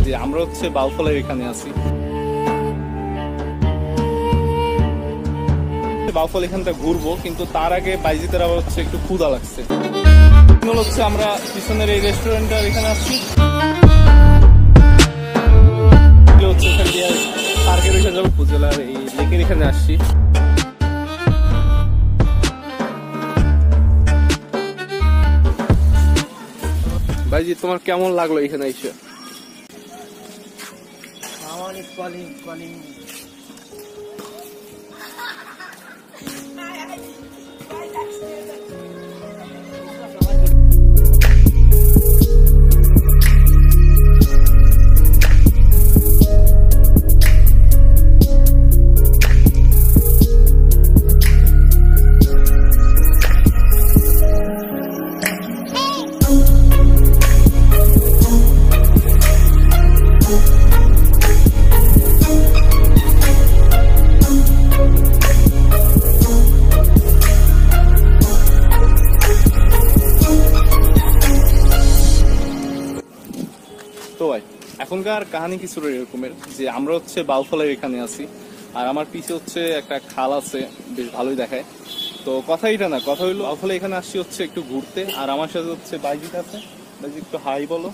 যে আমরা হচ্ছে বাউফলের এখানে আছি। বাউফল এখানটা ঘুরবো, কিন্তু তার আগে বাইজিতের আবার হচ্ছে একটু ক্ষুধা লাগছে। হচ্ছে আমরা পিছনের এই রেস্টুরেন্টের এখানে আসছি, হচ্ছে পার্কের এখানে যাবো, উপজেলার এই লেকের এখানে আসছি। ভাইজি তোমার কেমন লাগলো এখানে এসে? আমার কলিং কলিং এখনকার কাহিনী কিছুটা এরকমের যে আমরা হচ্ছে বাউফলের এখানে আছি, আর আমার পিছে হচ্ছে একটা খাল আছে, বেশ ভালোই দেখায়। তো কথা এটা না, কথা হইলো বাউফলে এখানে আসছি হচ্ছে একটু ঘুরতে, আর আমার সাথে হচ্ছে বাইজিৎ আছে। বাইজিৎ একটু হাই বলো,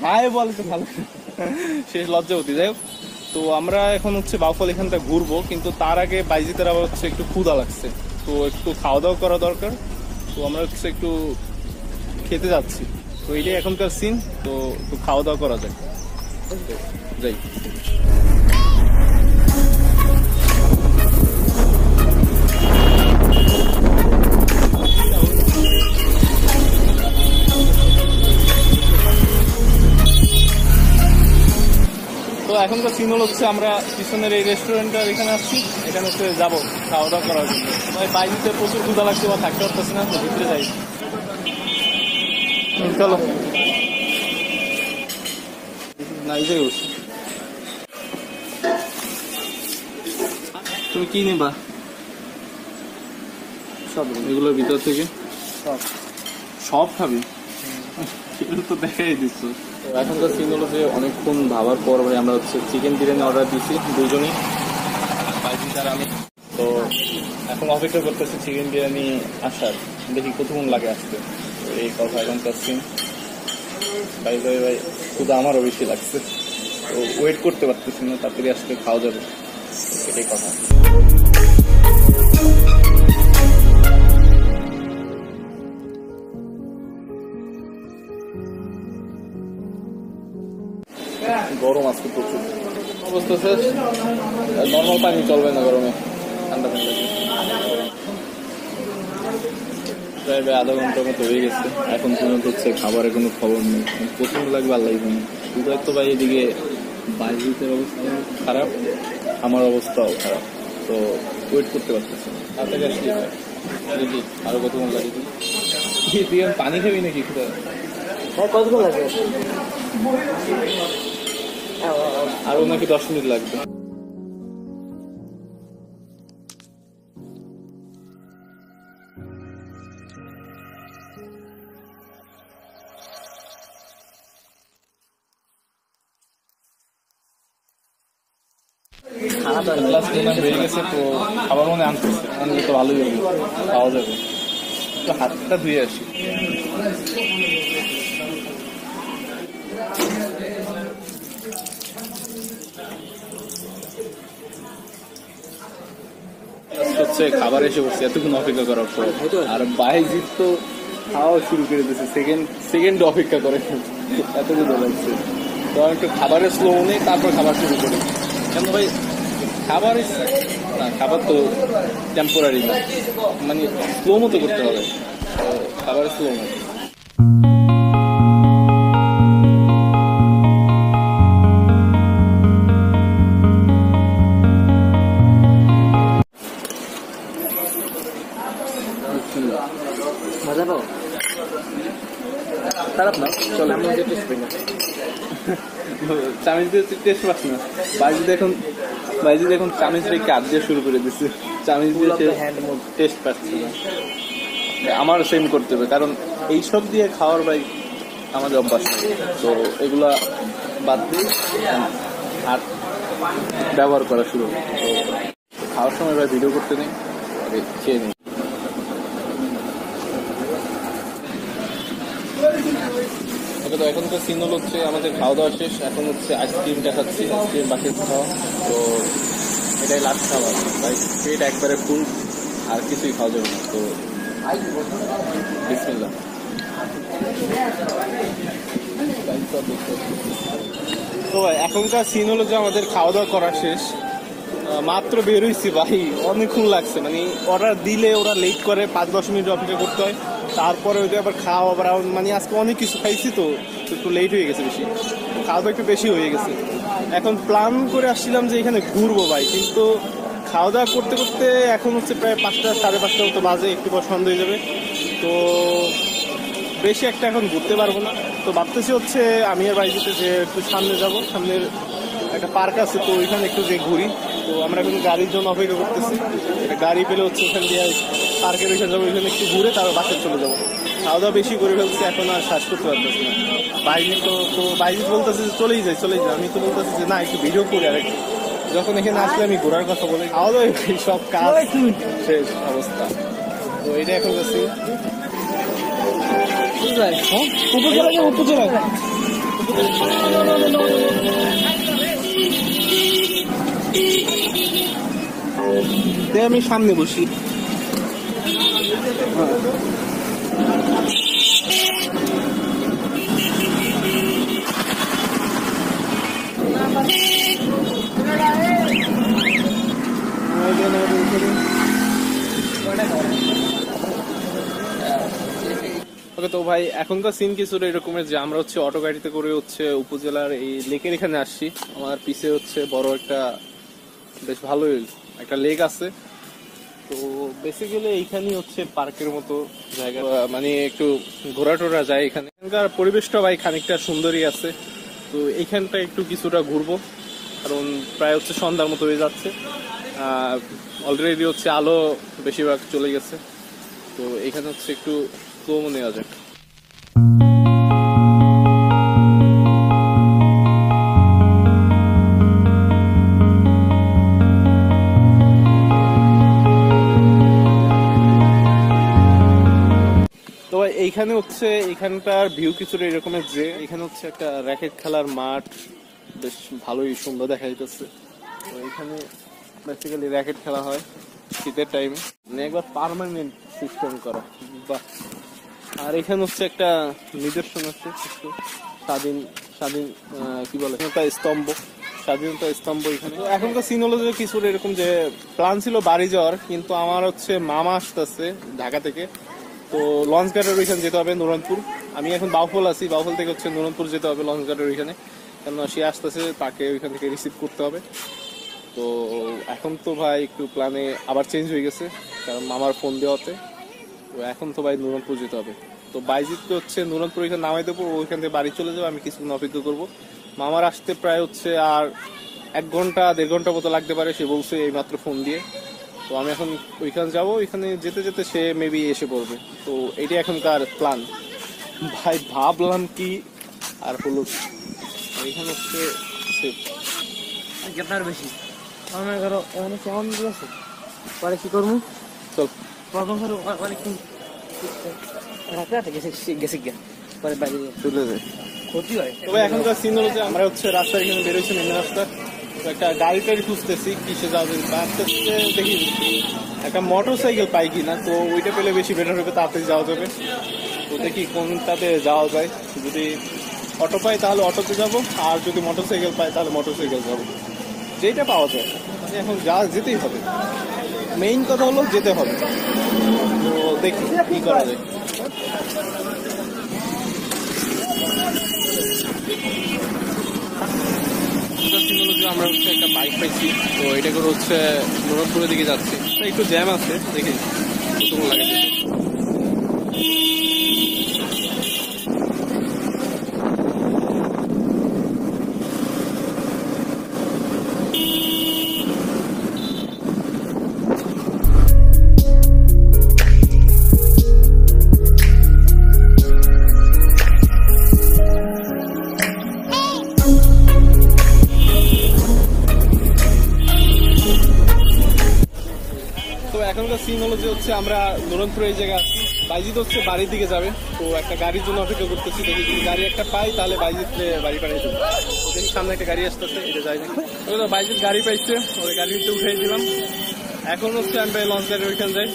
হাই বলে তো ভালো, শেষ লজ্জাবতী। যাই হোক, তো আমরা এখন হচ্ছে বাউফল এখানটা ঘুরবো, কিন্তু তার আগে বাইজিতের আবার হচ্ছে একটু ক্ষুধা লাগছে, তো একটু খাওয়া দাওয়া করা দরকার। তো আমরা হচ্ছে একটু খেতে যাচ্ছি, তো এটাই এখনকার সিন। তো একটু খাওয়া দাওয়া করা যায়, যাই। তো এখনকার সিন হচ্ছে আমরা পিছনের এই রেস্টুরেন্টের এখানে আসছি, এখানে হচ্ছে যাবো খাওয়া দাওয়া করার জন্য। বাইরে প্রচুর ক্ষুধা লাগছে বা থাকতে পারতেছি না, তো ভিতরে যাই। চলো তুমি কি নিবা? সব এগুলোর ভিতর থেকে সব খাবি? সেগুলো তো দেখাই দিচ্ছ। এখনকার সিন হলো যে অনেকক্ষণ ভাবার পর ভাই আমরা হচ্ছে চিকেন বিরিয়ানি অর্ডার দিচ্ছি দুজনই, আমি। তো এখন অপেক্ষা করতেছি চিকেন বিরিয়ানি আসার, দেখি কতক্ষণ লাগে আসতে। এই কথা এখনকার সিন। ভাই ভাই ভাই শুধু আমারও বেশি লাগছে, তো ওয়েট করতে পারতেছি না, তাড়াতাড়ি আসলে খাওয়া যাবে, এটাই কথা। গরম আজকে প্রচুর, অবস্থা শেষ। নর্মাল পানি চলবে না গরমে, ঠান্ডা পানি লাগে। প্রায় আধা ঘন্টার মতো হয়ে গেছে, এখন পর্যন্ত হচ্ছে খাবারের কোনো খবর নেই। প্রচুর লাগবে আল্লাহ জানে। শুধু তো ভাই এদিকে বাইরের অবস্থা খারাপ, আমার অবস্থাও খারাপ, তো ওয়েট করতে পারতেছি না। তাড়াতাড়ি আসলে দেখি আরো কতক্ষণ লাগে। তুই পানি খাবি নাকি? কতক্ষণ লাগে? আরো নাকি 10 মিনিট লাগবে। বেড়ে গেছে, তো খাবার মনে আনতেছে, আনলে তো ভালোই হবে, খাওয়া যাবে। তো হাতটা ধুয়ে আসি। হচ্ছে খাবার এসে বসছে, এতক্ষণ অপেক্ষা করার পর। আর বাইজিৎ তো খাওয়া শুরু করে দিয়েছে, সেকেন্ড অপেক্ষা করে, এতক্ষণ লাগছে। তো আমি একটু খাবারের স্লো নেই, তারপর খাবার শুরু করি। কেন ভাই খাবার না, খাবার তো টেম্পোরারি না, মানে স্লো মতো করতে হবে, খাবার স্লো মতো। মজা পাও? খারাপ না, চলে। আমি চামিচ দিয়ে টেস্ট পাচ্ছি না। বাইজি এখন চামিচ রেখে হাত দিয়ে শুরু করে দিচ্ছে, চামিচ দিয়ে টেস্ট পাচ্ছি না। আমার সেম করতে হবে, কারণ এইসব দিয়ে খাওয়ার ভাই আমাদের অভ্যাস নেই। তো এগুলা বাদ দিয়ে হাত ব্যবহার করা শুরু করি। তো খাওয়ার সময় ভাই ভিডিও করতে নেই, আগে খেয়ে নিই। তো এখনকার সিন হচ্ছে আমাদের খাওয়া দাওয়া শেষ, এখন হচ্ছে আইসক্রিমটা খাচ্ছি, আইসক্রিম বাকি খাওয়া। তো এটাই লাস্ট খাবার ভাই, পেট একবারে ফুল, আর কিছুই খাওয়া যাবে না। তো বিসমিল্লাহ। তো ভাই এখনকার সিন হলো যে আমাদের খাওয়া দাওয়া করা শেষ, মাত্র বের হয়েছি ভাই, অনেকক্ষণ লাগছে। মানে অর্ডার দিলে ওরা লেট করে, 5-10 মিনিট অপেক্ষা করতে হয়, তারপরে ওইটা আবার খাওয়া আবার। মানে আজকে অনেক কিছু খাইছি তো একটু লেট হয়ে গেছে, বেশি খাওয়া দাওয়া একটু বেশি হয়ে গেছে। এখন প্ল্যান করে আসছিলাম যে এখানে ঘুরবো ভাই, কিন্তু খাওয়া দাওয়া করতে করতে এখন হচ্ছে প্রায় 5টা 5:30 মতো বাজে, একটু পর সন্ধ্যা হয়ে যাবে। তো বেশি একটা এখন ঘুরতে পারবো না। তো ভাবতেছি হচ্ছে আমি আর বাইজিতে যে একটু সামনে যাব, সামনের একটা পার্ক আছে, তো ওইখানে একটু যে ঘুরি। তো আমরা এখন গাড়ির জন্য অপেক্ষা করতেছি, একটা গাড়ি পেলে হচ্ছে ওখান দিয়ে পার্কের ওইখানে যাবো, ওইখানে একটু ঘুরে তারপর বাসায় চলে যাবো। খাওয়া দাওয়া বেশি করে ফেলছি, এখন আর শ্বাস করতে পারতেছি না। বাইজি বলতেছে যে চলেই যায়। আমি তো বলতেছি যে না, একটু ভিডিও করি। আর যখন এখানে আসলে আমি ঘোরার কথা বলি, খাওয়া দাওয়া সব কাজ শেষ অবস্থা। তো এটা এখন যাচ্ছি আমি সামনে বসি। তো ভাই এখনকার সিন কিছুটা এরকমের যে আমরা হচ্ছে অটো গাড়িতে করে হচ্ছে উপজেলার এই লেকের এখানে আসছি। আমার পিছে হচ্ছে বড় একটা বেশ ভালোই একটা লেক আছে। তো বেসিক্যালি এইখানেই হচ্ছে পার্কের মতো জায়গা, মানে একটু ঘোরা টোরা যায় এখানে। এখানকার পরিবেশটা ভাই খানিকটা সুন্দরই আছে। তো এইখানটা একটু কিছুটা ঘুরবো, কারণ প্রায় হচ্ছে সন্ধ্যার মতো হয়ে যাচ্ছে, অলরেডি হচ্ছে আলো বেশিরভাগ চলে গেছে। তো এখানে হচ্ছে একটু স্লো নেওয়া যায়। তো এইখানে হচ্ছে এখানটার ভিউ কিছুটা এরকমের যে এখানে হচ্ছে একটা র্যাকেট খেলার মাঠ, বেশ ভালোই সুন্দর দেখা যাচ্ছে। তো এখানে বেসিক্যালি র্যাকেট খেলা হয় শীতের টাইমে, মানে একবার পার্মানেন্ট সিস্টেম করা। বাহ। আর এখানে হচ্ছে একটা নিদর্শন আছে স্বাধীন কি বলে স্বাধীনতা স্তম্ভ এখানে। এখনকার সিন হলো যে কিছু এরকম যে প্ল্যান ছিল বাড়ি যাওয়ার, কিন্তু আমার হচ্ছে মামা আসতেছে ঢাকা থেকে। তো লঞ্চ ঘাটের ওইখানে যেতে হবে নুরনপুর। আমি এখন বাউফল আছি, বাউফল থেকে হচ্ছে নুরনপুর যেতে হবে লঞ্চ ঘাটের ওইখানে, কেন সে আসতেছে, তাকে ওইখান থেকে রিসিভ করতে হবে। তো এখন তো ভাই একটু প্ল্যানে আবার চেঞ্জ হয়ে গেছে, কারণ মামার ফোন দেওয়াতে। তো এখন তো ভাই নুরনপুর যেতে হবে। তো বাইজিৎকে হচ্ছে নুরনপুর ওইখানে নামাই দেবো, ওইখান থেকে বাড়ি চলে যাবো। আমি কিছুক্ষণ অপেক্ষা করবো। মামার আসতে প্রায় হচ্ছে আর 1 ঘন্টা 1.5 ঘন্টা মতো লাগতে পারে, সে বলছে এইমাত্র ফোন দিয়ে। তো আমি এখন ওইখানে যাবো, ওইখানে যেতে যেতে সে মেবি এসে পড়বে। তো এটাই এখনকার প্ল্যান ভাই। ভাবলাম কি আর হলো, এখানে হচ্ছে আপনার বেশি আমার ঘর এখানে কেমন আছে, পরে কি করবো চল প্রথম ঘর অনেকক্ষণ রাতে গেছে গিয়া পরে বাইরে চলে যায়, ক্ষতি হয়। তবে এখনকার সিন হলো যে আমরা হচ্ছে রাস্তায় এখানে বেরোচ্ছি, মেন রাস্তা। একটা গাড়ি টাড়ি খুঁজতেছি কিসে যাবে, আস্তে আস্তে দেখি একটা মোটর সাইকেল পাই কিনা। তো ওইটা পেলে বেশি বেটার হবে, তাড়াতাড়ি যাওয়া যাবে। তো দেখি কোনটাতে যাওয়া যায়। যদি অটো পাই তাহলে অটোতে যাব, আর যদি মোটর সাইকেল পাই তাহলে মোটর সাইকেল যাবো, যেটা পাওয়া যায়। মানে এখন যেতেই হবে, মেইন কথা হলো যেতে হবে। তো দেখি কি করা যায়। আমরা হচ্ছে একটা বাইক পাইছি, তো এটা করে হচ্ছে নুরনপুরের দিকে যাচ্ছি। একটু জ্যাম আছে, দেখি কতক্ষণ লাগে। সিন হলো যে হচ্ছে আমরা নুরনপুরে এই জায়গায় আছি, বাইজিৎ হচ্ছে বাড়ির দিকে যাবে, তো একটা গাড়ির জন্য অপেক্ষা করতেছি, দেখি যদি গাড়ি একটা পাই তাহলে বাইজিৎকে বাড়ি পাঠিয়ে দেবো। দেখি সামনে একটা গাড়ি আসতেছে, এটা যাই না। তো বাইজিৎ গাড়ি পাইছে, ওই গাড়িতে উঠে দিলাম। এখন হচ্ছে আমি লঞ্চ গাড়ি ওইখানে যাই,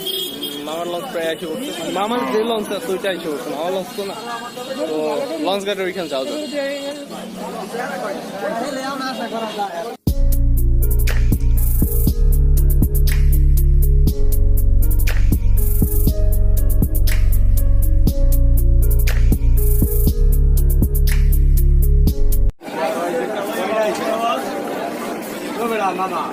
মামার লঞ্চ প্রায় এসে পড়ছে, মানে মামার যে লঞ্চ আছে ওইটা এসে পড়ছে, মামার লঞ্চ তো না, তো লঞ্চ গাড়ি ওইখানে যাওয়া যাবে। Mamá.